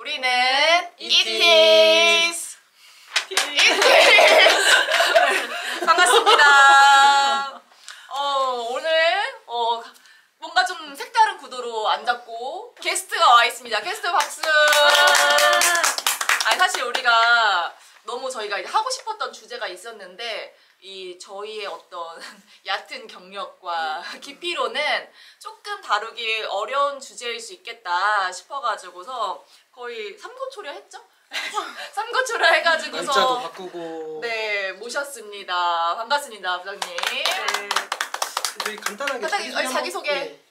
우리는 이티스. 반갑습니다. 오늘 뭔가 좀 색다른 구도로 앉았고 게스트가 와 있습니다. 게스트 박수. 아니 사실 우리가 너무 저희가 이제 하고 싶었던 주제가 있었는데 이 저희의 어떤 얕은 경력과 깊이로는 조금 다루기 어려운 주제일 수 있겠다 싶어가지고서 거의 삼고초려 했죠? 삼고초려 해가지고서 날짜도 바꾸고 네 모셨습니다. 반갑습니다 부장님. 네. 저희 간단하게 자기소개. 네.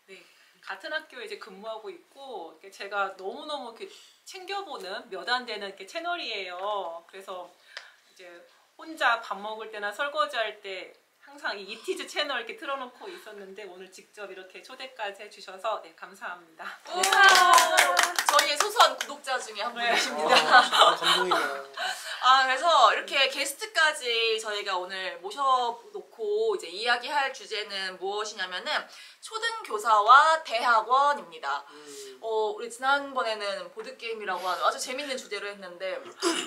네, 같은 학교에 이제 근무하고 있고 제가 너무너무 이렇게 챙겨보는 몇 안 되는 이렇게 채널이에요. 그래서 이제 혼자 밥 먹을 때나 설거지할 때 항상 이 이티즈 채널 이렇게 틀어놓고 있었는데 오늘 직접 이렇게 초대까지 해주셔서 네, 감사합니다. 네. 저희의 소소한 구독자 중에 한 분이십니다. 감동이네요. 그래서 이렇게 게스트까지 저희가 오늘 모셔놓고 이제 이야기할 주제는 무엇이냐면은 초등교사와 대학원입니다. 우리 지난번에는 보드게임이라고 하는 아주 재밌는 주제로 했는데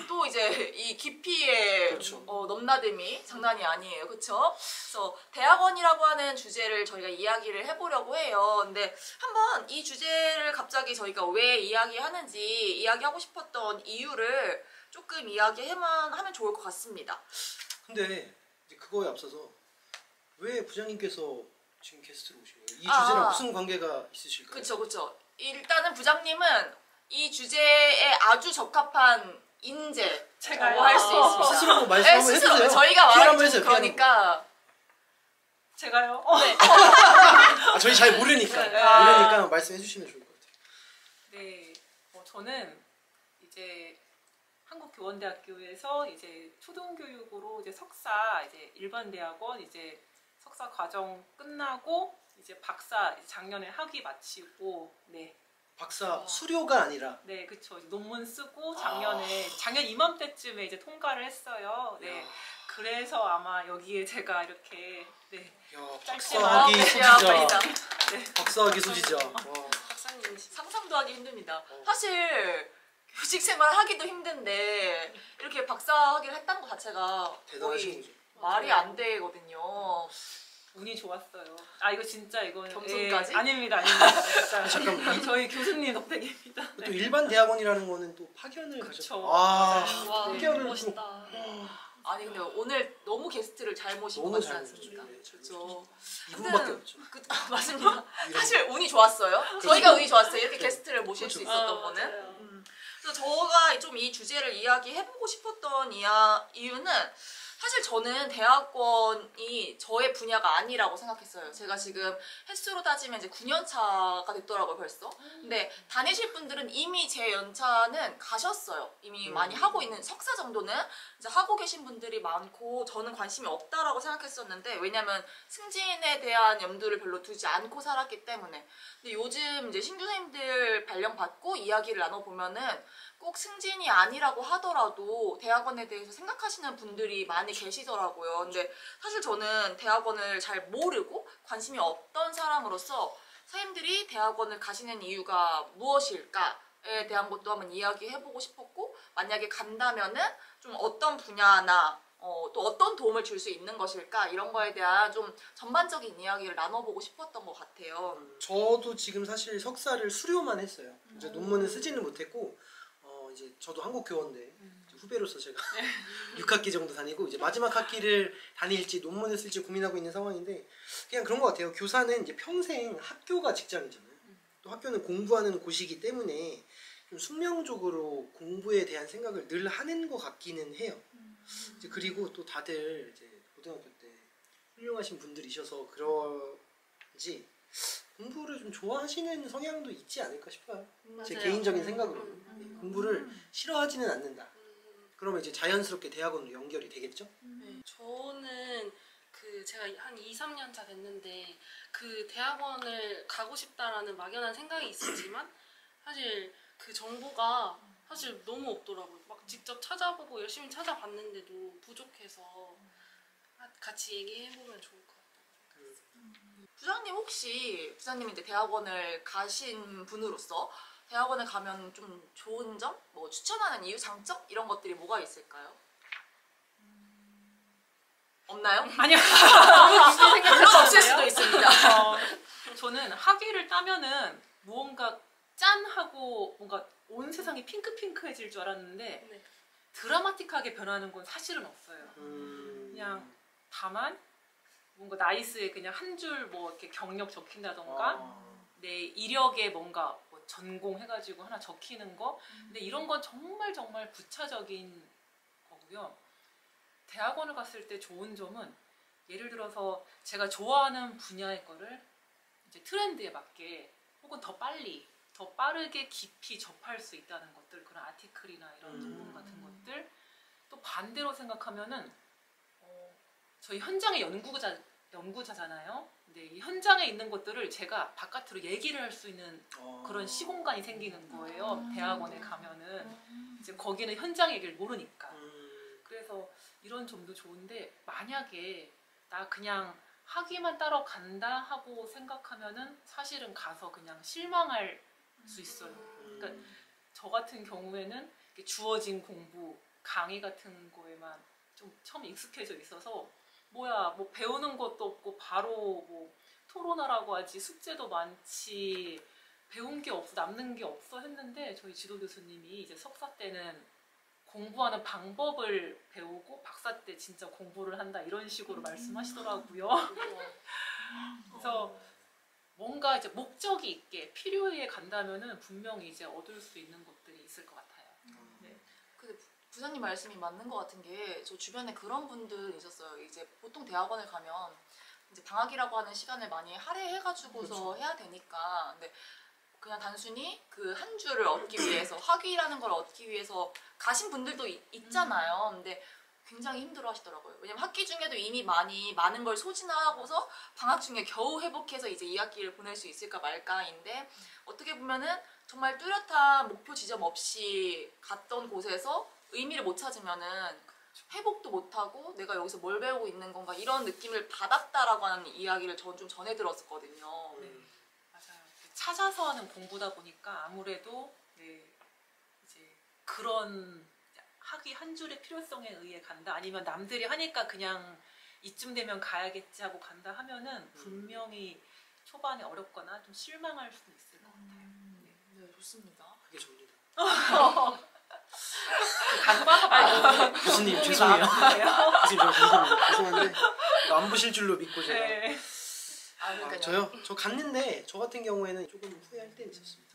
또 이제 이 깊이의 그렇죠. 넘나듦이 장난이 아니에요. 그쵸? 그래서 대학원이라고 하는 주제를 저희가 이야기를 해보려고 해요. 근데 한번 이 주제를 갑자기 저희가 왜 이야기하는지 이야기하고 싶었던 이유를 조금 이야기하면 좋을 것 같습니다. 근데 이제 그거에 앞서서 왜 부장님께서 지금 게스트로 오신 거예요? 이 주제랑 무슨 관계가 있으실까요? 그쵸. 일단은 부장님은 이 주제에 아주 적합한 인재라고 할 수 있습니다. 스스로 한번 말씀 한번 해주세요. 저희가 말하기 좀 그러니까. 제가요? 네. 저희 잘 모르니까. 네. 모르니까 말씀해 주시면 좋을 것 같아요. 네, 저는 이제 한국교원대학교에서 이제 초등교육으로 이제 석사 이제 일반 대학원 이제 석사 과정 끝나고 이제 박사 작년에 학위 마치고 네. 박사 수료가 아니라. 네, 그쵸. 논문 쓰고 작년 이맘때쯤에 이제 통과를 했어요. 네. 그래서 아마 여기에 제가 이렇게 네. 박사학위 소지자. 네. 박사학위 소지자. 박사님 상상도 하기 힘듭니다. 사실 교직 생활 하기도 힘든데 이렇게 박사학위를 했다는 것 자체가 대단하신 거죠. 말이 안 되거든요. 운이 좋았어요. 이거 진짜 이거는 겸손까지? 아닙니다. 진짜. 잠깐만. 저희 교수님 덕택입니다. 또 일반 대학원이라는 거는 또 파견을 그쵸. 가셨죠. 와, 파견을 멋있다. 아니 근데 오늘 너무 게스트를 잘 모신 것 같지 않습니까? 그렇죠. 이분밖에 없죠. 맞습니다. 사실 운이 좋았어요. 저희가 운이 좋았어요. 이렇게 게스트를 모실 수 있었던 거는. 그래서 저가 좀 이 주제를 이야기해보고 싶었던 이유는 사실 저는 대학원이 저의 분야가 아니라고 생각했어요. 제가 지금 횟수로 따지면 이제 9년 차가 됐더라고요, 벌써. 근데 다니실 분들은 이미 제 연차는 가셨어요. 이미 많이 하고 있는 석사 정도는 이제 하고 계신 분들이 많고 저는 관심이 없다라고 생각했었는데 왜냐면 승진에 대한 염두를 별로 두지 않고 살았기 때문에. 근데 요즘 이제 신규생들 발령받고 이야기를 나눠보면은 꼭 승진이 아니라고 하더라도 대학원에 대해서 생각하시는 분들이 많이 계시더라고요. 근데 사실 저는 대학원을 잘 모르고 관심이 없던 사람으로서 선생님들이 대학원을 가시는 이유가 무엇일까에 대한 것도 한번 이야기해보고 싶었고 만약에 간다면은 좀 어떤 분야나 또 어떤 도움을 줄 수 있는 것일까 이런 거에 대한 좀 전반적인 이야기를 나눠보고 싶었던 것 같아요. 저도 지금 사실 석사를 수료만 했어요. 이제 논문은 쓰지는 못했고 이제 저도 한국교원대 후배로서 제가 6학기 정도 다니고 이제 마지막 학기를 다닐지 논문을 쓸지 고민하고 있는 상황인데 그냥 그런 것 같아요. 교사는 이제 평생 학교가 직장이잖아요. 또 학교는 공부하는 곳이기 때문에 좀 숙명적으로 공부에 대한 생각을 늘 하는 것 같기는 해요. 이제 그리고 또 다들 이제 고등학교 때 훌륭하신 분들이셔서 그런지 공부를 좀 좋아하시는 성향도 있지 않을까 싶어요. 제 개인적인 생각으로 공부를 싫어하지는 않는다. 그러면 이제 자연스럽게 대학원으로 연결이 되겠죠? 저는 제가 한 2, 3년 차 됐는데 그 대학원을 가고 싶다라는 막연한 생각이 있었지만 사실 그 정보가 사실 너무 없더라고요. 막 직접 찾아보고 열심히 찾아봤는데도 부족해서 같이 얘기해보면 좋을 것 같아요. 부장님 혹시 부장님이 이제 대학원을 가신 분으로서 대학원에 가면 좀 좋은 점? 뭐 추천하는 이유, 장점? 이런 것들이 뭐가 있을까요? 없나요? 아니요. 물론 없을 수도 있습니다. 저는 학위를 따면은 무언가 짠하고 뭔가 온 세상이 핑크핑크해질 줄 알았는데 네. 드라마틱하게 변하는 건 사실은 없어요. 그냥 다만 뭔가 나이스에 그냥 한 줄 뭐 이렇게 경력 적힌다던가 내 이력에 뭔가 뭐 전공해가지고 하나 적히는 거. 근데 이런 건 정말 정말 부차적인 거고요. 대학원을 갔을 때 좋은 점은 예를 들어서 제가 좋아하는 분야의 거를 이제 트렌드에 맞게 혹은 더 빨리, 더 빠르게 깊이 접할 수 있다는 것들, 그런 아티클이나 이런 논문 같은 것들. 또 반대로 생각하면은 저희 현장의 연구자잖아요. 근데 이 현장에 있는 것들을 제가 바깥으로 얘기를 할 수 있는 그런 시공간이 생기는 거예요. 대학원에 가면은 이제 거기는 현장 얘기를 모르니까. 그래서 이런 점도 좋은데 만약에 나 그냥 학위만 따러 간다 하고 생각하면은 사실은 가서 그냥 실망할 수 있어요. 그러니까 저 같은 경우에는 주어진 공부, 강의 같은 거에만 좀 처음 익숙해져 있어서 뭐야 뭐 배우는 것도 없고 바로 뭐 토론하라고 하지 숙제도 많지 배운 게 없어 남는 게 없어 했는데 저희 지도 교수님이 이제 석사 때는 공부하는 방법을 배우고 박사 때 진짜 공부를 한다 이런 식으로 말씀하시더라고요. 그래서 뭔가 이제 목적이 있게 필요에 간다면은 분명히 이제 얻을 수 있는 것들이 있을 것 같아요. 네. 근데 부장님 말씀이 맞는 것 같은 게 저 주변에 그런 분들 있었어요. 이제 보통 대학원을 가면 이제 방학이라고 하는 시간을 많이 할애해가지고서 그렇죠. 해야 되니까 근데 그냥 단순히 그 한 줄을 얻기 위해서 학위라는 걸 얻기 위해서 가신 분들도 있잖아요. 근데 굉장히 힘들어 하시더라고요. 왜냐면 학기 중에도 이미 많은 걸 소진하고서 방학 중에 겨우 회복해서 이제 2학기를 보낼 수 있을까 말까인데 어떻게 보면은 정말 뚜렷한 목표 지점 없이 갔던 곳에서 의미를 못 찾으면은 회복도 못하고 내가 여기서 뭘 배우고 있는 건가 이런 느낌을 받았다라고 하는 이야기를 전 좀 전해 들었었거든요. 맞아요. 찾아서 하는 공부다 보니까 아무래도 네, 이제 그런 학위 한 줄의 필요성에 의해 간다 아니면 남들이 하니까 그냥 이쯤 되면 가야겠지 하고 간다 하면은 분명히 초반에 어렵거나 좀 실망할 수도 있을 것 같아요. 네, 좋습니다. 그게 접니다. 간과가 교수님 죄송해요. 교수님 저 죄송합니다. 죄송한데 이거 안 보실 줄로 믿고 제가. 네. 그러니까요. 저요? 저 갔는데 저 같은 경우에는 조금 후회할 때는 있었습니다.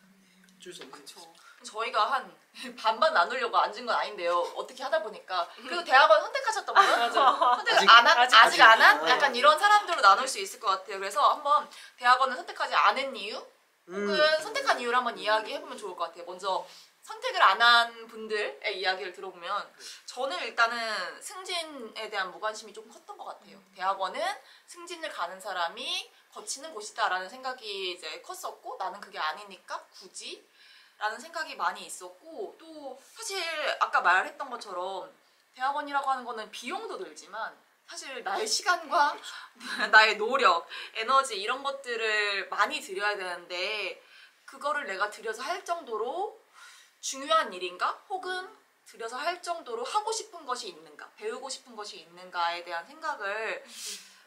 어쩔 수 없는 그렇죠. 저희가 한 반반 나누려고 앉은 건 아닌데요. 어떻게 하다 보니까 그리고 대학원 선택하셨던 분은 선택을 아직 안 한? 약간 이런 사람들로 나눌 수 있을 것 같아요. 그래서 한번 대학원을 선택하지 않은 이유 혹은 선택한 이유를 한번 이야기해보면 좋을 것 같아요. 먼저 선택을 안 한 분들의 이야기를 들어보면 저는 일단은 승진에 대한 무관심이 조금 컸던 것 같아요. 대학원은 승진을 가는 사람이 거치는 곳이다라는 생각이 이제 컸었고 나는 그게 아니니까 굳이 라는 생각이 많이 있었고 또 사실 아까 말했던 것처럼 대학원이라고 하는 거는 비용도 들지만 사실 나의 시간과 나의 노력, 에너지 이런 것들을 많이 들여야 되는데 그거를 내가 들여서 할 정도로 중요한 일인가? 혹은 들여서 할 정도로 하고 싶은 것이 있는가? 배우고 싶은 것이 있는가에 대한 생각을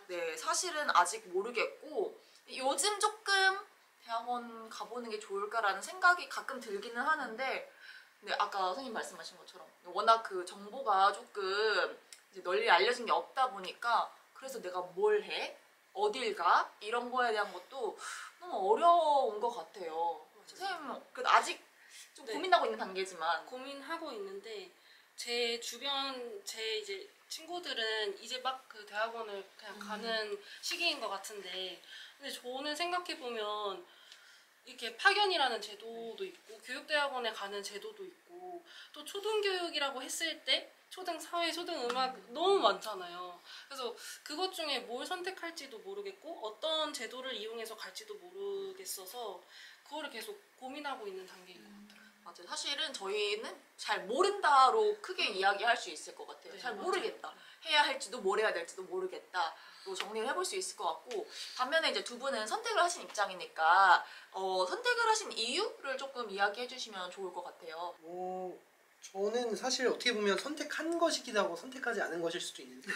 네, 사실은 아직 모르겠고 요즘 조금 대학원 가보는 게 좋을까라는 생각이 가끔 들기는 하는데 근데 아까 선생님 말씀하신 것처럼 워낙 그 정보가 조금 이제 널리 알려진 게 없다 보니까 그래서 내가 뭘 해? 어딜 가? 이런 거에 대한 것도 너무 어려운 것 같아요. 선생님 그래도 아직 좀 네. 고민하고 있는 단계지만 고민하고 있는데 제 주변 제 이제 친구들은 이제 막 그 대학원을 그냥 가는 시기인 것 같은데 근데 저는 생각해 보면 이렇게 파견이라는 제도도 있고 교육대학원에 가는 제도도 있고 또 초등교육이라고 했을 때 초등 사회, 초등 음악 너무 많잖아요. 그래서 그것 중에 뭘 선택할지도 모르겠고 어떤 제도를 이용해서 갈지도 모르겠어서 그거를 계속 고민하고 있는 단계인 것 같아요. 맞아요. 사실은 저희는 잘 모른다로 크게 이야기할 수 있을 것 같아요. 네, 잘 맞아요. 모르겠다. 해야 할지도 뭘 해야 될지도 모르겠다. 로 정리를 해볼 수 있을 것 같고, 반면에 이제 두 분은 선택을 하신 입장이니까 선택을 하신 이유를 조금 이야기해 주시면 좋을 것 같아요. 저는 사실 어떻게 보면 선택한 것이기도 하고 선택하지 않은 것일 수도 있는데,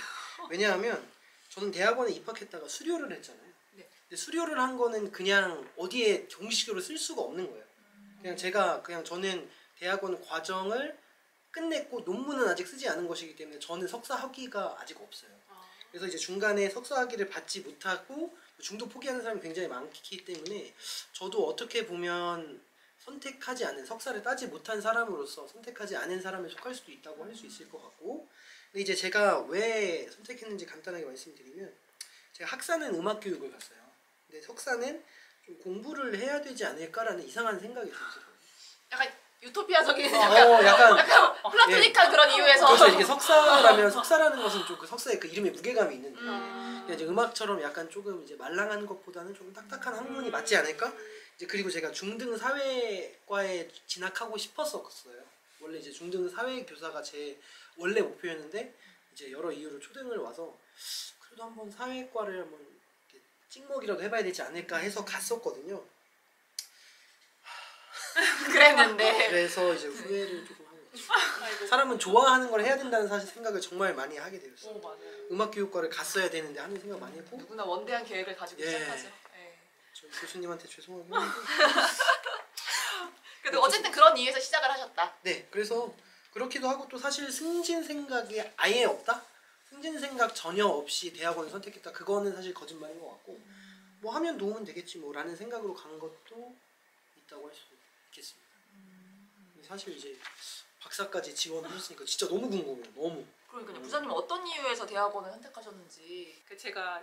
왜냐하면 저는 대학원에 입학했다가 수료를 했잖아요. 네. 근데 수료를 한 거는 그냥 어디에 정식으로 쓸 수가 없는 거예요. 그냥 저는 대학원 과정을 끝냈고 논문은 아직 쓰지 않은 것이기 때문에 저는 석사 학위가 아직 없어요. 그래서 이제 중간에 석사 학위를 받지 못하고 중도 포기하는 사람이 굉장히 많기 때문에 저도 어떻게 보면 선택하지 않은, 석사를 따지 못한 사람으로서 선택하지 않은 사람에 속할 수도 있다고 할 수 있을 것 같고, 근데 이제 제가 왜 선택했는지 간단하게 말씀드리면, 제가 학사는 음악 교육을 갔어요. 근데 석사는 좀 공부를 해야 되지 않을까라는 이상한 생각이 들더라고요. 약간 유토피아적인 약간 플라토닉한 그런 이유에서. 그래서 이게 석사라는 것은 좀 그 석사의 그 이름에 무게감이 있는데, 그냥 이제 음악처럼 약간 조금 이제 말랑한 것보다는 좀 딱딱한 학문이 맞지 않을까? 이제 그리고 제가 중등 사회과에 진학하고 싶었었어요. 원래 이제 중등 사회 교사가 제 원래 목표였는데, 이제 여러 이유로 초등을 와서 그래도 한번 사회과를 한번 이렇게 찍먹이라도 해봐야 되지 않을까 해서 갔었거든요. 그랬는데. 그래서 이제 후회를 조금 한 거죠. 사람은 좋아하는 걸 해야 된다는 사실 생각을 정말 많이 하게 되었어요. 맞아요. 음악교육과를 갔어야 되는데 하는 생각 많이 했고, 누구나 원대한 계획을 가지고 예. 시작하죠. 예. 저희 교수님한테 죄송하긴 한데, 그래도 어쨌든 그런 이유에서 시작을 하셨다. 네, 그래서 그렇기도 하고, 또 사실 승진 생각이 아예 없다? 승진 생각 전혀 없이 대학원을 선택했다? 그거는 사실 거짓말인 것 같고, 뭐 하면 도움은 되겠지 뭐 라는 생각으로 간 것도 있다고 할 수 있겠습니다. 사실 이제 박사까지 지원을 했으니까 진짜 너무 궁금해요. 너무. 그러니까요. 부장님 어떤 이유에서 대학원을 선택하셨는지. 제가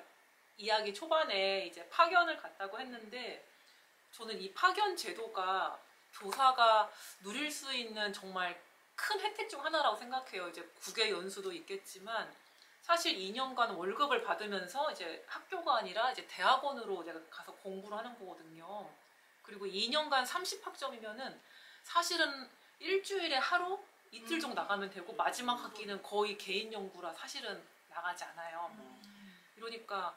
이야기 초반에 이제 파견을 갔다고 했는데, 저는 이 파견 제도가 교사가 누릴 수 있는 정말 큰 혜택 중 하나라고 생각해요. 이제 국외 연수도 있겠지만 사실 2년간 월급을 받으면서 이제 학교가 아니라 이제 대학원으로 제가 가서 공부를 하는 거거든요. 그리고 2년간 30학점이면은 사실은 일주일에 하루 이틀 정도 나가면 되고, 마지막 학기는 거의 개인 연구라 사실은 나가지 않아요. 이러니까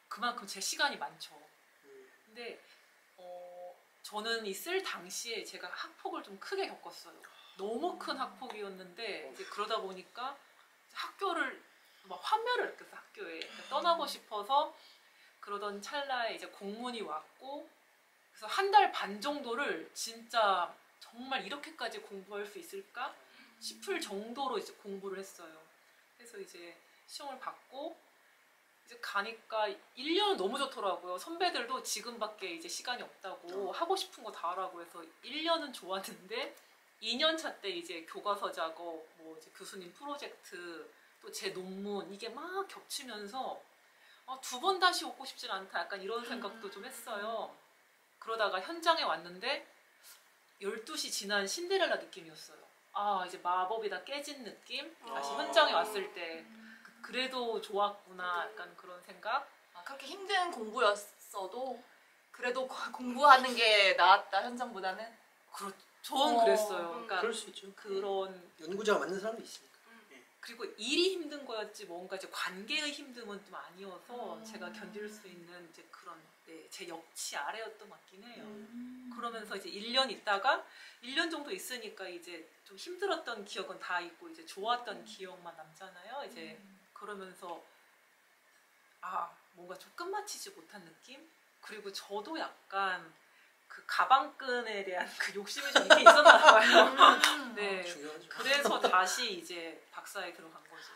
그만큼 제 시간이 많죠. 근데 저는 이 쓸 당시에 제가 학폭을 좀 크게 겪었어요. 너무 큰 학폭이었는데 이제 그러다 보니까 학교를 막 환멸을 느꼈어요. 학교에 떠나고 싶어서 그러던 찰나에 이제 공문이 왔고, 그래서 한 달 반 정도를 진짜 정말 이렇게까지 공부할 수 있을까 싶을 정도로 이제 공부를 했어요. 그래서 이제 시험을 받고 이제 가니까 1년은 너무 좋더라고요. 선배들도 지금밖에 이제 시간이 없다고 하고 싶은 거 다 하라고 해서 1년은 좋았는데, 2년 차 때 이제 교과서 작업, 뭐 이제 교수님 프로젝트, 또 제 논문 이게 막 겹치면서 두 번 다시 오고 싶진 않다, 약간 이런 생각도 좀 했어요. 그러다가 현장에 왔는데 12시 지난 신데렐라 느낌이었어요. 이제 마법이 다 깨진 느낌? 다시 현장에 왔을 때 그래도 좋았구나, 약간 그런 생각? 그렇게 힘든 공부였어도 그래도 공부하는 게 나았다, 현장보다는? 저는 그랬어요. 그러니까 그럴 수 있죠. 그런 연구자가 맞는 사람도 있으니까. 그리고 일이 힘든 거였지 뭔가 이제 관계의 힘듦은 좀 아니어서 제가 견딜 수 있는 이제 그런 제 역치 아래였던 것 같긴 해요. 그러면서 이제 1년 있다가 1년 정도 있으니까 이제 좀 힘들었던 기억은 다 있고 이제 좋았던 기억만 남잖아요. 이제 그러면서 뭔가 좀 끝마치지 못한 느낌? 그리고 저도 약간 그 가방끈에 대한 그 욕심이 좀 있긴 있었나 봐요. 네. 중요하죠. 그래서 다시 이제 박사에 들어간 거죠.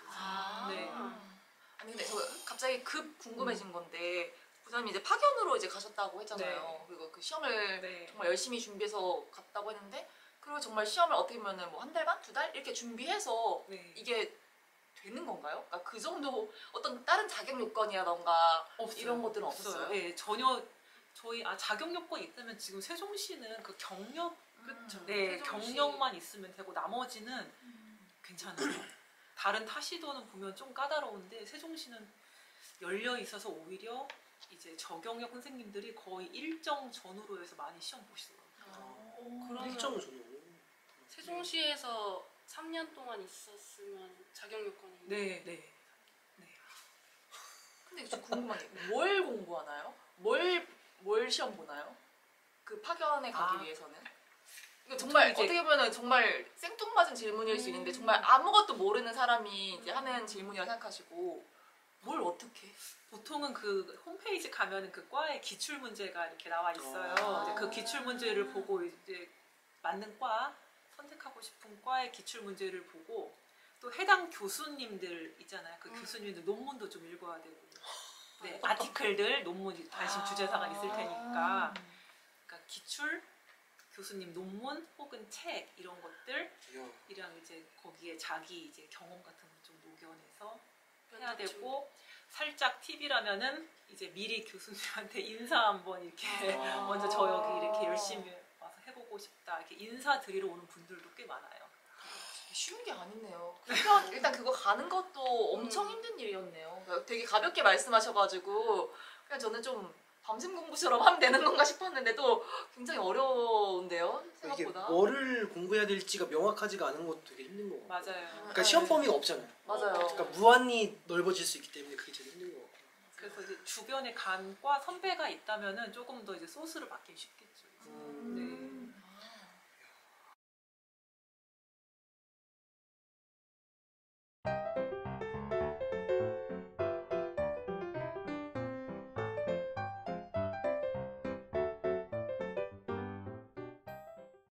네. 아니 근데 저 갑자기 궁금해진 건데, 부장님 이제 파견으로 이제 가셨다고 했잖아요. 네. 그리고 그 시험을 네. 정말 열심히 준비해서 갔다고 했는데, 그리고 정말 시험을 어떻게 보면은 뭐 한 달 반, 두 달 이렇게 준비해서 네. 이게 되는 건가요? 그러니까 그 정도 어떤 다른 자격 요건이라던가 없어요. 이런 것들은 없었어요? 네, 전혀. 저희 자격 요건이 있다면 지금 세종시는 그 경력, 그렇죠. 네, 세종시. 경력만 있으면 되고 나머지는 괜찮아요. 다른 타시도는 보면 좀 까다로운데 세종시는 열려 있어서 오히려 이제 저경력 선생님들이 거의 일정 전후로 해서 많이 시험 보시더라고요. 일정을 줘요. 세종시에서 3년 동안 있었으면 자격 요건이 네. 근데 좀 궁금한 게 뭘 공부하나요? 뭘 시험 보나요? 그 파견에 가기 위해서는? 이거 정말 이제- 어떻게 보면 정말 생뚱맞은 질문일 수 있는데 정말 아무것도 모르는 사람이 이제 하는 질문이라 생각하시고 뭘 어떻게? 보통은 그 홈페이지 가면은 그 과의 기출 문제가 이렇게 나와 있어요. 아. 이제 그 기출 문제를 보고 이제 맞는 과 선택하고 싶은 과의 기출 문제를 보고 또 해당 교수님들 있잖아요. 그 교수님들 논문도 좀 읽어야 되고, 네 아티클들 논문 관심 주제사가 있을 테니까, 그러니까 기출 교수님 논문 혹은 책 이런 것들이랑 이제 거기에 자기 이제 경험 같은 거 좀 녹여내서 해야 되고, 살짝 팁이라면은 이제 미리 교수님한테 인사 한번 이렇게 먼저 저 여기 이렇게 열심히 와서 해보고 싶다 이렇게 인사 드리러 오는 분들도 꽤 많아요. 쉬운 게 아니네요. 파견 일단 그거 가는 것도 엄청 힘든 일이었네요. 그러니까 되게 가볍게 말씀하셔가지고 그냥 저는 좀 밤샘 공부처럼 하면 되는 건가 싶었는데도 굉장히 어려운데요 이게 생각보다. 뭐를 공부해야 될지가 명확하지가 않은 것도 되게 힘든 거 같아요. 맞아요. 그러니까 시험 범위가 없잖아요. 맞아요. 그러니까 무한히 넓어질 수 있기 때문에 그게 제일 힘든 거 같아요. 그래서 이제 주변에 간과 선배가 있다면은 조금 더 이제 소스를 맡기 쉽겠죠. 네.